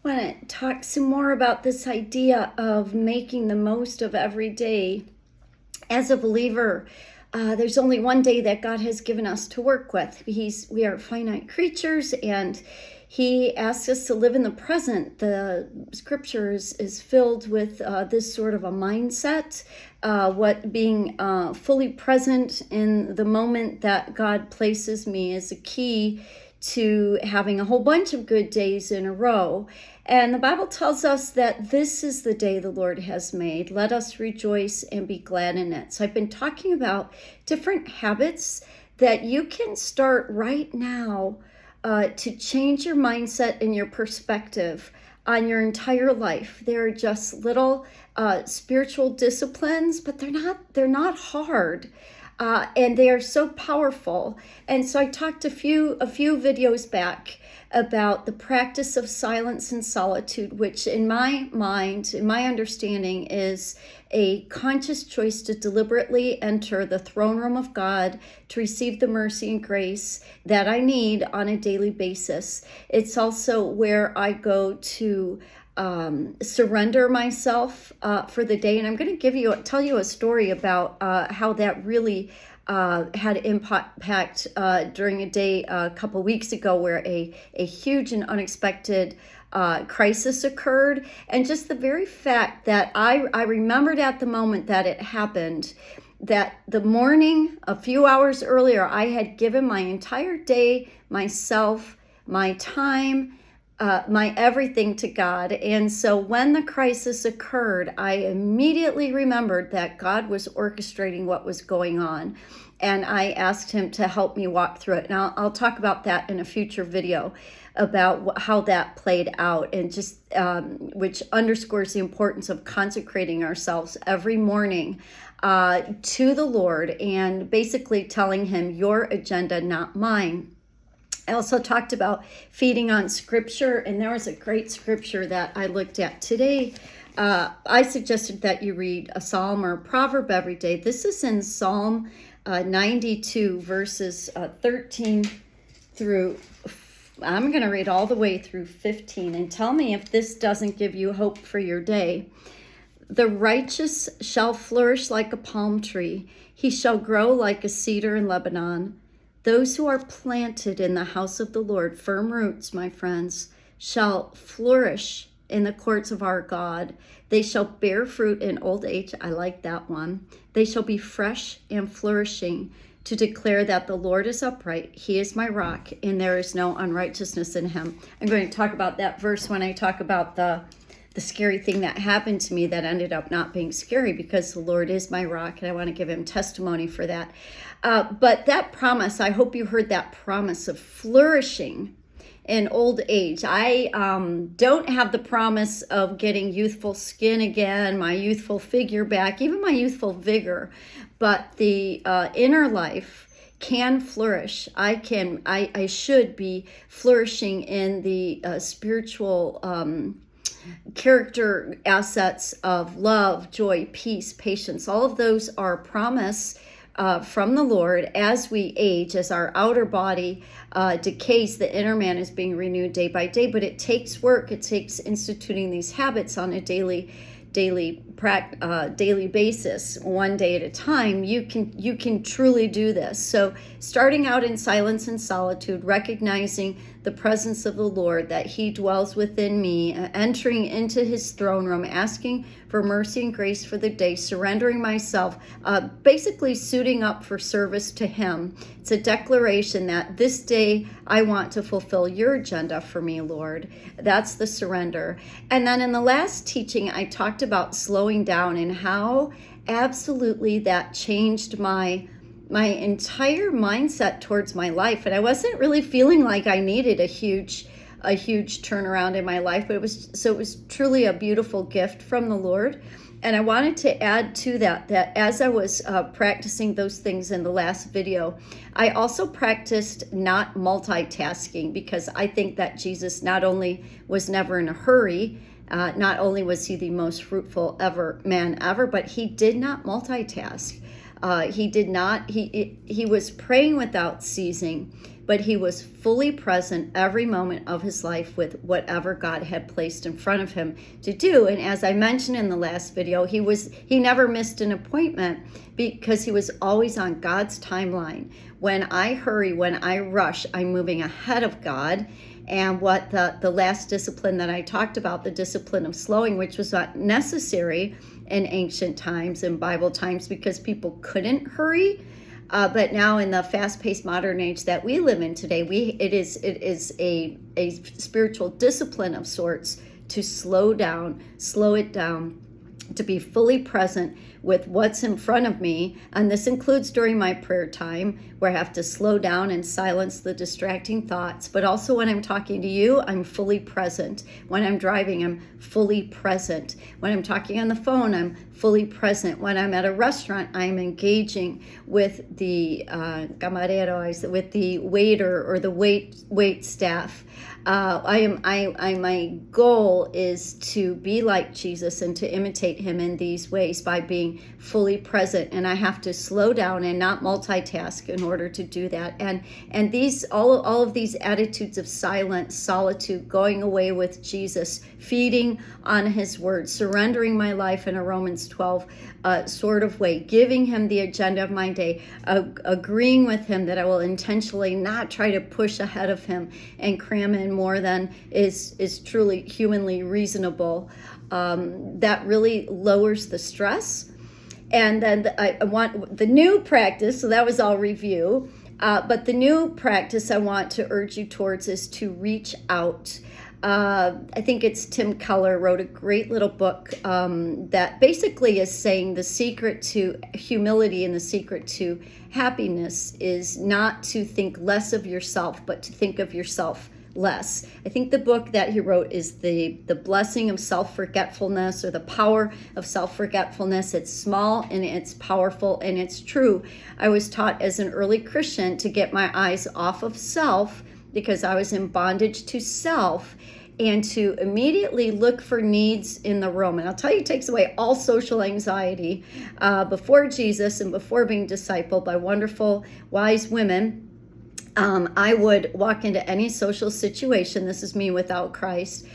want to talk some more about this idea of making the most of every day. As a believer, there's only one day that God has given us to work with. We are finite creatures, and He asks us to live in the present. The scriptures is filled with this sort of a mindset, what being fully present in the moment that God places me is a key to having a whole bunch of good days in a row. And the Bible tells us that this is the day the Lord has made. Let us rejoice and be glad in it. So I've been talking about different habits that you can start right now to change your mindset and your perspective on your entire life. They're just little spiritual disciplines, but they're not hard. And they are so powerful. And so I talked a few videos back about the practice of silence and solitude, which in my mind, in my understanding, is a conscious choice to deliberately enter the throne room of God to receive the mercy and grace that I need on a daily basis. It's also where I go to surrender myself for the day. And I'm going to tell you a story about how that really had impact during a day a couple weeks ago where a huge and unexpected crisis occurred. And just the very fact that I remembered at the moment that it happened, that the morning, a few hours earlier, I had given my entire day, myself, my time, my everything to God. And so when the crisis occurred, I immediately remembered that God was orchestrating what was going on. And I asked Him to help me walk through it. Now, I'll talk about that in a future video about how that played out, and just which underscores the importance of consecrating ourselves every morning to the Lord and basically telling Him, your agenda, not mine. I also talked about feeding on scripture, and there was a great scripture that I looked at today. I suggested that you read a psalm or a proverb every day. This is in Psalm 92, verses 13 through, I'm going to read all the way through 15, and tell me if this doesn't give you hope for your day. The righteous shall flourish like a palm tree. He shall grow like a cedar in Lebanon. Those who are planted in the house of the Lord, firm roots, my friends, shall flourish in the courts of our God. They shall bear fruit in old age. I like that one. They shall be fresh and flourishing, to declare that the Lord is upright. He is my rock, and there is no unrighteousness in Him. I'm going to talk about that verse when I talk about the scary thing that happened to me that ended up not being scary, because the Lord is my rock, and I want to give Him testimony for that. But that promise, I hope you heard that promise of flourishing in old age. I don't have the promise of getting youthful skin again, my youthful figure back, even my youthful vigor, but the inner life can flourish. I should be flourishing in the spiritual character assets of love, joy, peace, patience. All of those are a promise from the Lord as we age, as our outer body decays. The inner man is being renewed day by day, but it takes work. It takes instituting these habits on a daily basis, one day at a time. You can truly do this. So starting out in silence and solitude, recognizing the presence of the Lord, that He dwells within me, entering into His throne room, asking for mercy and grace for the day, surrendering myself, basically suiting up for service to Him. It's a declaration that this day I want to fulfill your agenda for me, Lord. That's the surrender. And then in the last teaching, I talked about slowing down and how absolutely that changed my entire mindset towards my life. And I wasn't really feeling like I needed a huge turnaround in my life, but it was truly a beautiful gift from the Lord. And I wanted to add to that as I was practicing those things in the last video, I also practiced not multitasking, because I think that Jesus not only was never in a hurry, not only was He the most fruitful man ever, but He did not multitask. He was praying without ceasing, but he was fully present every moment of his life with whatever God had placed in front of him to do. And as I mentioned in the last video, he never missed an appointment because he was always on God's timeline. When I hurry, when I rush, I'm moving ahead of God. And what the last discipline that I talked about, the discipline of slowing, which was not necessary in ancient times and Bible times because people couldn't hurry. But now in the fast-paced modern age that we live in today, it is a spiritual discipline of sorts to slow it down, to be fully present with what's in front of me. And this includes during my prayer time, where I have to slow down and silence the distracting thoughts. But also when I'm talking to you, I'm fully present. When I'm driving, I'm fully present. When I'm talking on the phone, I'm fully present. When I'm at a restaurant, I'm engaging with the camareros, with the waiter or the wait staff. My goal is to be like Jesus and to imitate him in these ways by being fully present. And I have to slow down and not multitask in order to do that. And these all of these attitudes of silence, solitude, going away with Jesus, feeding on his word, surrendering my life in a Romans 12 sort of way, giving him the agenda of my day, agreeing with him that I will intentionally not try to push ahead of him and cram in more than is truly humanly reasonable. That really lowers the stress. And then I want the new practice, so that was all review, but the new practice I want to urge you towards is to reach out. I think it's Tim Keller wrote a great little book that basically is saying the secret to humility and the secret to happiness is not to think less of yourself, but to think of yourself less. I think the book that he wrote is the blessing of self-forgetfulness, or the power of self-forgetfulness. It's small and it's powerful and it's true. I was taught as an early Christian to get my eyes off of self because I was in bondage to self, and to immediately look for needs in the room. And I'll tell you, it takes away all social anxiety. Before Jesus and before being discipled by wonderful, wise women, I would walk into any social situation, this is me without Christ,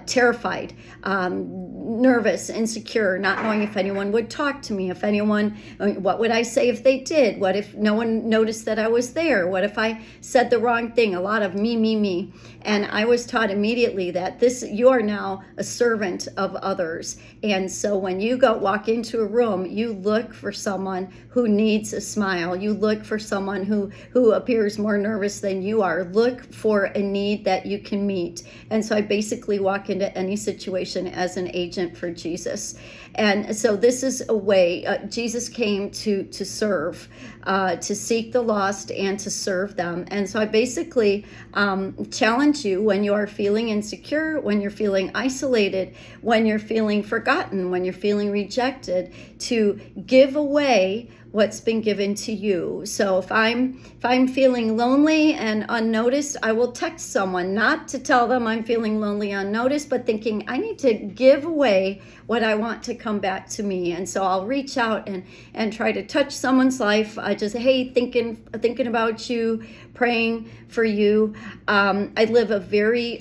terrified, nervous, insecure, not knowing if anyone would talk to me, what would I say if they did? What if no one noticed that I was there? What if I said the wrong thing? A lot of me. And I was taught immediately that you are now a servant of others. And so when you walk into a room, you look for someone who needs a smile. You look for someone who appears more nervous than you are. Look for a need that you can meet. And so I basically walk into any situation as an agent for Jesus. And so this is a way, Jesus came to serve, to seek the lost and to serve them. And so I basically challenge you when you are feeling insecure, when you're feeling isolated, when you're feeling forgotten, when you're feeling rejected, to give away what's been given to you. So if I'm feeling lonely and unnoticed, I will text someone, not to tell them I'm feeling lonely, unnoticed, but thinking I need to give away what I want to come back to me. And so I'll reach out and try to touch someone's life. I just, hey, thinking about you, praying for you. I live a very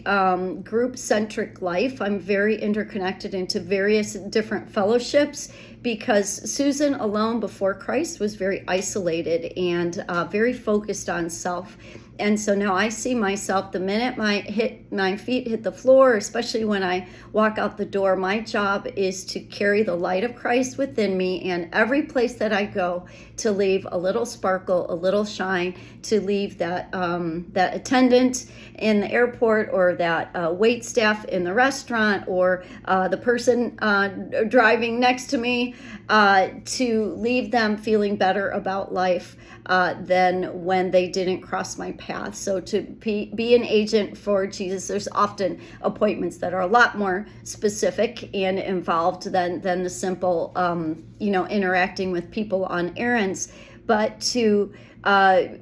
group-centric life. I'm very interconnected into various different fellowships, because Susan alone before Christ was very isolated and very focused on self. And so now I see myself, the minute my feet hit the floor, especially when I walk out the door, my job is to carry the light of Christ within me, and every place that I go, to leave a little sparkle, a little shine, to leave that attendant in the airport, or that wait staff in the restaurant, or the person driving next to me, to leave them feeling better about life than when they didn't cross my path. So to be an agent for Jesus, there's often appointments that are a lot more specific and involved than the simple interacting with people on errands. but to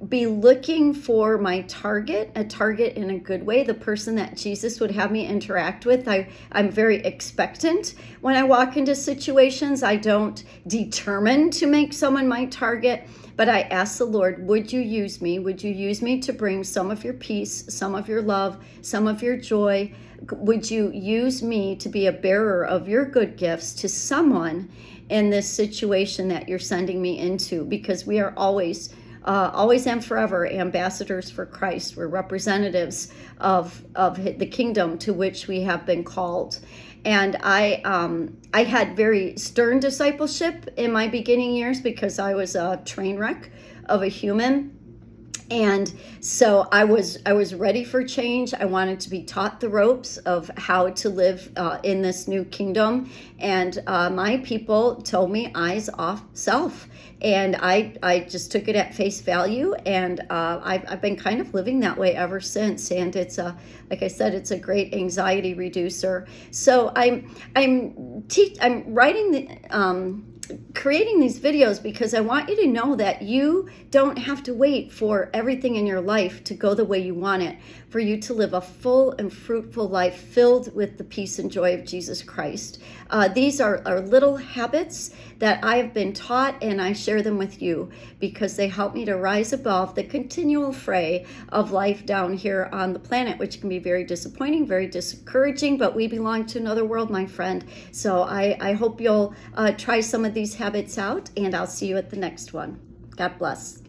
be looking for my target, a target in a good way, the person that Jesus would have me interact with. I'm very expectant when I walk into situations. I don't determine to make someone my target, but I ask the Lord, would you use me? Would you use me to bring some of your peace, some of your love, some of your joy? Would you use me to be a bearer of your good gifts to someone in this situation that you're sending me into? Because we are always and forever ambassadors for Christ. We're representatives of the kingdom to which we have been called. And I had very stern discipleship in my beginning years because I was a train wreck of a human. And so I was ready for change. I wanted to be taught the ropes of how to live in this new kingdom. And my people told me, eyes off self. And I just took it at face value. And I've been kind of living that way ever since. And it's like I said, it's a great anxiety reducer. So I'm writing the creating these videos because I want you to know that you don't have to wait for everything in your life to go the way you want it, for you to live a full and fruitful life filled with the peace and joy of Jesus Christ. These are little habits that I have been taught, and I share them with you because they help me to rise above the continual fray of life down here on the planet, which can be very disappointing, very discouraging, but we belong to another world, my friend. So I hope you'll try some of these habits out, and I'll see you at the next one. God bless.